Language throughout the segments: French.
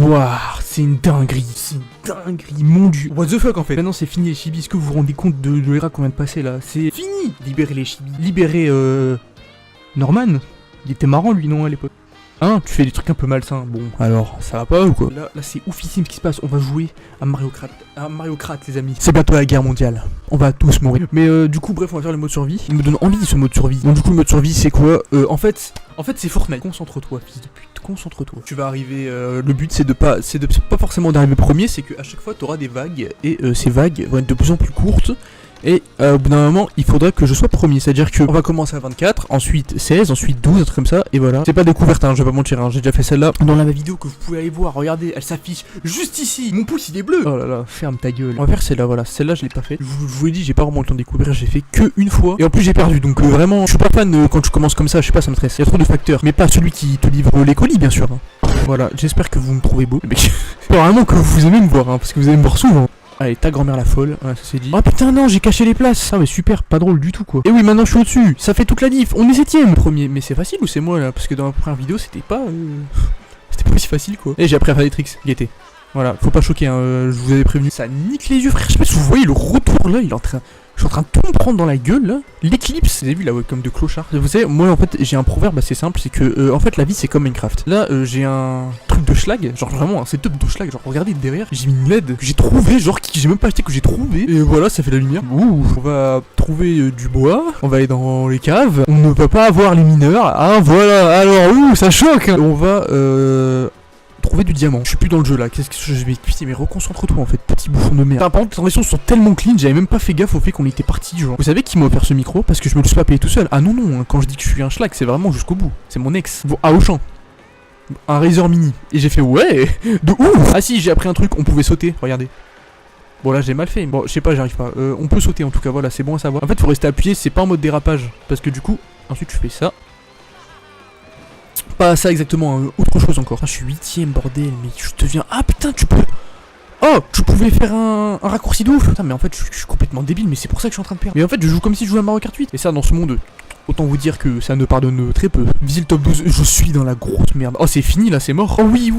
Waouh, c'est une dinguerie, mon dieu. What the fuck en fait. Maintenant c'est fini les chibis, est-ce que vous vous rendez compte de l'era qu'on vient de passer là? C'est fini. Libérez les chibis. Libérez Norman. Il était marrant lui non à l'époque. Hein, tu fais des trucs un peu malsains. Bon, alors, ça va pas ou quoi? Là c'est oufissime ce qui se passe. On va jouer à Mario Kart, les amis. C'est bientôt la guerre mondiale. On va tous mourir. Mais du coup, bref, on va faire le mode survie. Il me donne envie ce mode survie. Donc du coup, le mode survie, c'est quoi? En fait, c'est Fortnite. Concentre-toi, fils de pute. Concentre-toi. Tu vas arriver. Le but, c'est de pas forcément d'arriver premier. C'est qu'à chaque fois, t'auras des vagues et ces vagues vont être de plus en plus courtes. Et au bout d'un moment, il faudrait que je sois premier. C'est-à-dire que on va commencer à 24, ensuite 16, ensuite 12, un truc comme ça. Et voilà. C'est pas découverte, hein, je vais pas mentir. Hein, j'ai déjà fait celle-là dans la vidéo que vous pouvez aller voir. Regardez, elle s'affiche juste ici. Mon pouce, il est bleu. Oh là là, ferme ta gueule. On va faire celle-là, voilà. Celle-là, je l'ai pas faite. Je vous l'ai dit, j'ai pas vraiment le temps de découvrir. J'ai fait que une fois. Et en plus, j'ai perdu. Donc vraiment, je suis pas fan quand tu commences comme ça. Je sais pas, ça me stresse. Il y a trop de facteurs. Mais pas celui qui te livre les colis, bien sûr. Hein. Voilà. J'espère que vous me trouvez beau. Mais vraiment que vous aimez me voir, hein, parce que vous allez me voir souvent. Allez, ta grand-mère la folle, ouais, ça c'est dit. Oh putain non, j'ai caché les places. Ah mais super, pas drôle du tout quoi. Et oui, maintenant je suis au-dessus. Ça fait toute la diff. On est 7ème. Premier, mais c'est facile ou c'est moi là? Parce que dans la première vidéo, c'était pas aussi facile quoi. Et j'ai appris à faire des tricks. Gaieté. Voilà, faut pas choquer, hein, je vous avais prévenu. Ça nique les yeux, frère. Je sais pas si vous voyez le retour là, il est en train. Je suis en train de tout me prendre dans la gueule là. L'éclipse, vous avez vu la webcam de clochard? Vous savez, moi en fait j'ai un proverbe assez simple, c'est que en fait la vie c'est comme Minecraft. Là j'ai un truc de schlag, genre vraiment un setup de schlag, genre regardez derrière, j'ai mis une LED que j'ai trouvé, genre que j'ai même pas acheté, que j'ai trouvé. Et voilà, ça fait la lumière. Ouh, on va trouver du bois, on va aller dans les caves, on ne peut pas avoir les mineurs. Ah voilà, alors ouh, ça choque. On va trouver du diamant. Je suis plus dans le jeu là. Qu'est-ce que je vais putain, mais reconcentre-toi en fait, petit bouffon de merde. Par contre, les transitions sont tellement clean, j'avais même pas fait gaffe au fait qu'on était parti genre. Vous savez qui m'a offert ce micro? Parce que je me le suis pas payé tout seul. Ah non non, hein, quand je dis que je suis un schlag, c'est vraiment jusqu'au bout. C'est mon ex. Bon, à Auchan. Un Razer Mini. Et j'ai fait ouais, de ouf. Ah si, j'ai appris un truc, on pouvait sauter, regardez. Bon là j'ai mal fait, bon je sais pas, j'arrive pas. On peut sauter en tout cas, voilà, c'est bon à savoir. En fait faut rester appuyé, c'est pas en mode dérapage. Parce que du coup, ensuite je fais ça. Pas ça exactement, hein, autre chose encore. Ah, je suis 8ème, bordel, mais je deviens. Ah putain, tu peux. Oh, tu pouvais faire un raccourci de ouf. Putain, mais en fait, je suis complètement débile, mais c'est pour ça que je suis en train de perdre. Mais en fait, je joue comme si je jouais à Mario Kart 8. Et ça, dans ce monde, autant vous dire que ça ne pardonne très peu. Visez le top 12, je suis dans la grosse merde. Oh, c'est fini là, c'est mort. Oh oui,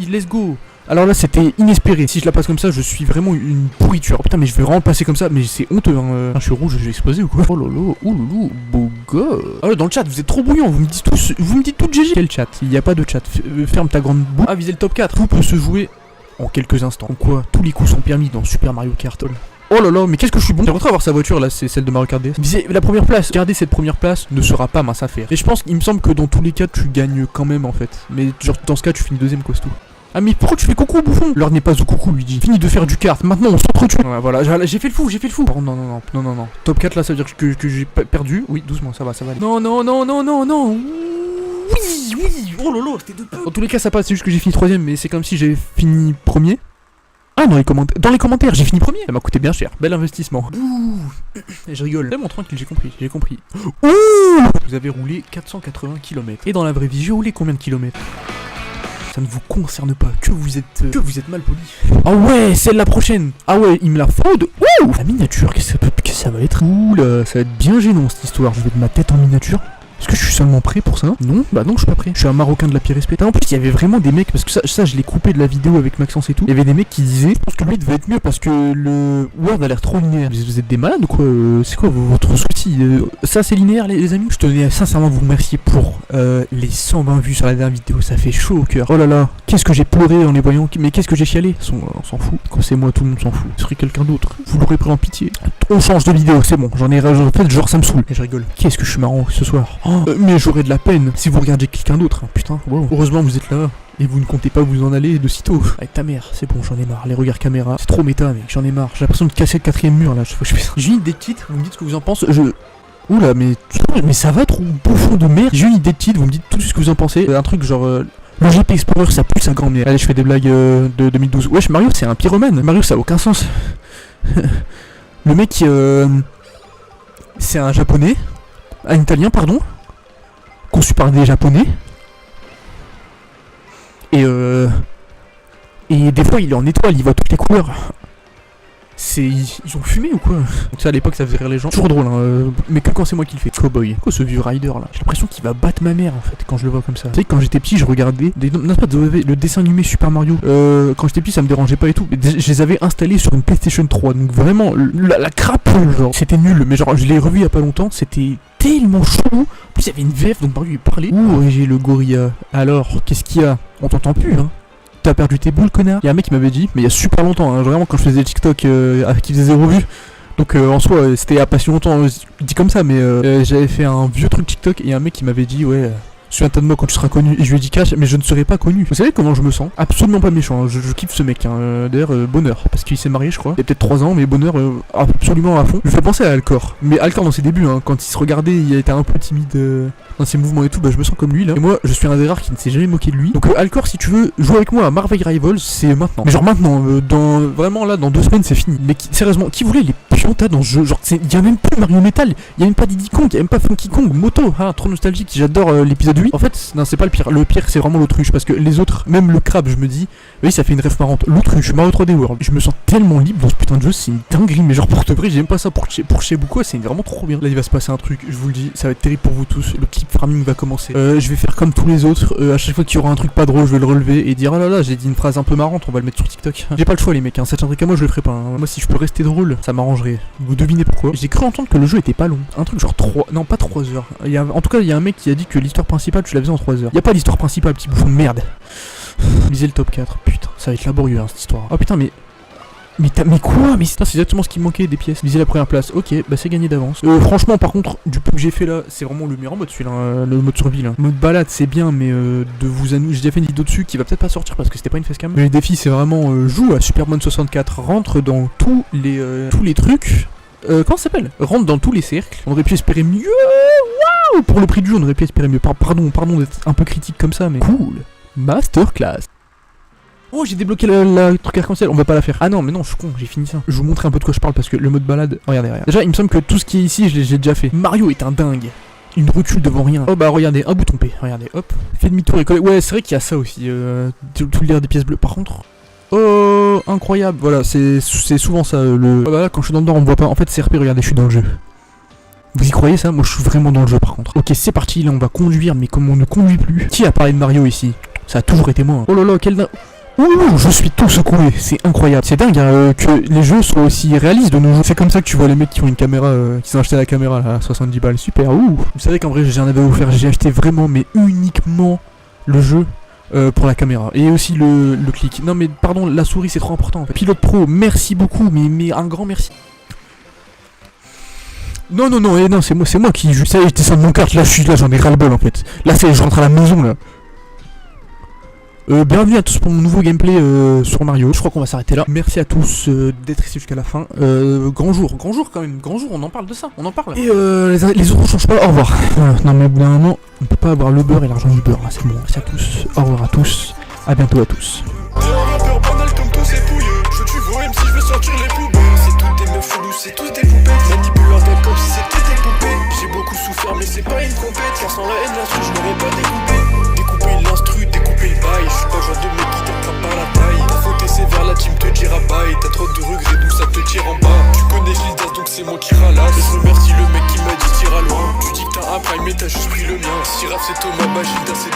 let's go. Alors là c'était inespéré, si je la passe comme ça je suis vraiment une pourriture. Oh, putain mais je vais vraiment passer comme ça, mais c'est honteux hein. Je suis rouge, je vais exploser ou quoi? Oh lolo, ouloulou, beau gosse. Ah dans le chat vous êtes trop bouillants, vous me dites tout GG. Quel chat? Il n'y a pas de chat, ferme ta grande bouche. Ah visez le top 4, tout peut se jouer en quelques instants. Donc quoi, tous les coups sont permis dans Super Mario Kart. Oh là là, mais qu'est-ce que je suis bon. J'ai rentré à voir sa voiture là, c'est celle de Mario Kart DS. Visez la première place. Garder cette première place ne sera pas mince à faire. Et je pense qu'il me semble que dans tous les cas tu gagnes quand même en fait. Mais genre dans ce cas tu finis deuxième costaud. Ah mais pourquoi tu fais coucou bouffon? L'heure n'est pas au coucou lui dit. Fini de faire du kart, maintenant on s'entretue. Ouais, voilà, j'ai fait le fou. Oh, non. Top 4 là ça veut dire que j'ai perdu. Oui doucement, ça va aller. Non. Oui. Oh lolo, c'était de peu. Dans tous les cas ça passe, c'est juste que j'ai fini 3ème, mais c'est comme si j'avais fini premier. Ah dans les commentaires, j'ai fini premier. Ça m'a coûté bien cher, bel investissement. Ouh. Je rigole. Tellement tranquille, j'ai compris. Ouh. Vous avez roulé 480 km. Et dans la vraie vie, j'ai roulé combien de kilomètres? Ça ne vous concerne pas, que vous êtes mal poli. Ah ouais, c'est la prochaine. Ah ouais, il me la fraude. Ouh. La miniature, qu'est-ce que ça va être? Ouh là, ça va être bien gênant cette histoire. Je vais de ma tête en miniature. Est-ce que je suis seulement prêt pour ça? Non, bah non, je suis pas prêt. Je suis un Marocain de la pire respect. En plus, il y avait vraiment des mecs, parce que ça je l'ai coupé de la vidéo avec Maxence et tout. Il y avait des mecs qui disaient, je pense que lui devait être mieux parce que le Word a l'air trop linéaire. Vous êtes des malades ou quoi? C'est quoi votre souci? Ça c'est linéaire les amis? Je tenais sincèrement à vous remercier pour les 120 vues sur la dernière vidéo. Ça fait chaud au cœur. Oh là là, qu'est-ce que j'ai pleuré en les voyant. Mais qu'est-ce que j'ai chialé? On s'en fout. Quand c'est moi, tout le monde s'en fout. Ce serait quelqu'un d'autre. Vous l'aurez pris en pitié. On change de vidéo, c'est bon. J'en ai fait genre ça me saoule. Et je rigole. Qu'est-ce que je suis marrant ce soir? Mais j'aurais de la peine si vous regardiez quelqu'un d'autre. Putain, wow. Heureusement vous êtes là. Et vous ne comptez pas vous en aller de sitôt. Avec ta mère, c'est bon, j'en ai marre. Les regards caméra, c'est trop méta, mec, j'en ai marre. J'ai l'impression de casser le 4ème mur là. Je fais ça. J'ai une idée de titre, vous me dites ce que vous en pensez. Oula, mais ça va trop bouffon de merde. J'ai une idée de titre, vous me dites tout ce que vous en pensez. Un truc genre. Le GP Explorer, ça pue sa grand-mère. Allez, je fais des blagues de 2012. Wesh, Mario, c'est un pyromane. Mario, ça a aucun sens. Le mec, c'est un japonais. Un italien, pardon. Conçu par des japonais. Et des fois il est en étoile, il voit toutes les couleurs. Ils ont fumé ou quoi? Donc ça à l'époque ça faisait rire les gens. Toujours drôle hein, mais que quand c'est moi qui le fais. Cowboy. Quoi ce vieux rider là? J'ai l'impression qu'il va battre ma mère en fait quand je le vois comme ça. Tu sais quand j'étais petit je regardais le dessin animé Super Mario. Quand j'étais petit ça me dérangeait pas et tout. Mais je les avais installés sur une PlayStation 3. Donc vraiment la crapule genre. C'était nul mais genre je l'ai revu il y a pas longtemps. C'était tellement chaud. En plus il y avait une VF donc Mario il parlait. Ouh j'ai le gorilla. Alors qu'est-ce qu'il y a? On t'entend plus hein. T'as perdu tes boules connard. Il y a un mec qui m'avait dit mais il y a super longtemps hein, vraiment quand je faisais TikTok qui faisait 0 vues. Donc en soi c'était il y a pas si longtemps dit comme ça mais j'avais fait un vieux truc TikTok et un mec qui m'avait dit ouais souviens-toi de moi quand tu seras connu. Et je lui ai dit cash mais je ne serai pas connu. Vous savez comment je me sens? Absolument pas méchant, je kiffe ce mec hein. D'ailleurs bonheur parce qu'il s'est marié je crois. Il y a peut-être 3 ans mais bonheur absolument à fond. Je me fais penser à Alcor. Mais Alcor dans ses débuts hein, quand il se regardait il était un peu timide dans ses mouvements et tout, bah je me sens comme lui là. Et moi je suis un des rares qui ne s'est jamais moqué de lui. Donc Alcor si tu veux jouer avec moi à Marvel Rivals c'est maintenant. Mais genre maintenant, vraiment là dans 2 semaines c'est fini. Mais sérieusement, qui voulait les pions dans ce jeu? Genre il y a même plus Mario Metal, il y a même pas Diddy Kong, il y a même pas Funky Kong, Moto, ah trop nostalgique, j'adore l'épisode 8. En fait, non c'est pas le pire, c'est vraiment l'autruche parce que les autres, même le crabe je me dis, oui ça fait une ref marrante. L'autruche, Mario 3D World, je me sens tellement libre dans ce putain de jeu, c'est une dinguerie, mais genre pour te vrai, j'aime pas ça pour chez beaucoup, c'est vraiment trop bien. Là il va se passer un truc, je vous le dis, ça va être terrible pour vous tous, le clip farming va commencer. Je vais faire comme tous les autres, à chaque fois qu'il y aura un truc pas drôle, je vais le relever et dire oh là là, j'ai dit une phrase un peu marrante, on va le mettre sur TikTok. J'ai pas le choix les mecs, hein, ça tiendrait qu'à moi je le ferai pas. Hein. Moi si je peux rester drôle, ça m'arrangerait. Vous devinez pourquoi? J'ai cru entendre que le jeu était pas long. Un truc genre 3, non pas 3 heures. En tout cas il y a un mec qui a dit que l'histoire principale tu la faisais en 3 heures. Y a pas l'histoire principale, petit bouffon de merde. Lisez le top 4, putain, ça va être laborieux hein, cette histoire. Oh putain mais quoi? Mais c'est exactement ce qui me manquait des pièces. Viser la première place, ok, bah c'est gagné d'avance. Franchement par contre, du peu que j'ai fait là, c'est vraiment le meilleur mode celui-là, le mode survie là. Le mode balade c'est bien mais j'ai déjà fait une vidéo dessus qui va peut-être pas sortir parce que c'était pas une facecam. Mais les défis c'est vraiment joue à Superman 64, rentre dans tous les trucs. Comment ça s'appelle? Rentre dans tous les cercles. On aurait pu espérer mieux. Waouh! Pour le prix du jeu on aurait pu espérer mieux. Pardon d'être un peu critique comme ça mais cool. Masterclass. Oh j'ai débloqué la truc arc-en-ciel, on va pas la faire. Ah non mais non je suis con, j'ai fini ça. Je vais vous montrer un peu de quoi je parle parce que le mode balade, regardez. Déjà il me semble que tout ce qui est ici j'ai déjà fait. Mario est un dingue. Il ne recule devant rien. Oh bah regardez, un bouton P, regardez, hop. Fait demi-tour et coller. Ouais c'est vrai qu'il y a ça aussi, tout l'air des pièces bleues. Par contre... Oh incroyable, voilà c'est souvent ça le... Oh bah là quand je suis dans le nord on me voit pas, en fait c'est RP, regardez je suis dans le jeu. Vous y croyez ça? Moi je suis vraiment dans le jeu par contre. Ok c'est parti, là on va conduire mais comme on ne conduit plus. Qui a parlé de Mario ici? Ça a toujours été moi. Hein. Oh là là quel dingue. Ouh, je suis tout secoué, c'est incroyable. C'est dingue hein, que les jeux soient aussi réalistes de nos jeux. C'est comme ça que tu vois les mecs qui ont une caméra, qui ont acheté la caméra là, à 70 balles, super, ouh. Vous savez qu'en vrai j'en avais offert, j'ai acheté vraiment mais uniquement le jeu pour la caméra. Et aussi le clic. Non mais pardon, la souris c'est trop important en fait. Pilote Pro, merci beaucoup, mais un grand merci. Non, c'est moi qui... Ça y est, je descends de mon kart, là j'en ai ras le bol en fait. Là je rentre à la maison là. Bienvenue à tous pour mon nouveau gameplay sur Mario. Je crois qu'on va s'arrêter là. Merci à tous d'être ici jusqu'à la fin. Grand jour quand même. Grand jour, on en parle de ça. On en parle. Et les autres changent pas. Au revoir. Voilà. Non mais au bout d'un moment, on peut pas avoir le beurre et l'argent du beurre. Là, c'est bon. Merci à tous. Au revoir à tous. À bientôt à tous. C'est tous des poupettes, manipule leur tête comme si c'était des poupées. J'ai beaucoup souffert mais c'est pas une compète, car sans la haine l'instru je n'aurais pas découpé. Découper l'instru, découper le bail. Je suis pas genre de mec qui t'attrape par la taille. Ta faute est sévère, la team te dira bye. T'as trop de regrets donc ça te tire en bas. Tu connais Gildas donc c'est moi qui ralasse. Et je remercie le mec qui m'a dit tire à loin. Tu dis que t'as un prime mais t'as juste pris le mien. Si rap c'est Thomas, bah Gildas c'est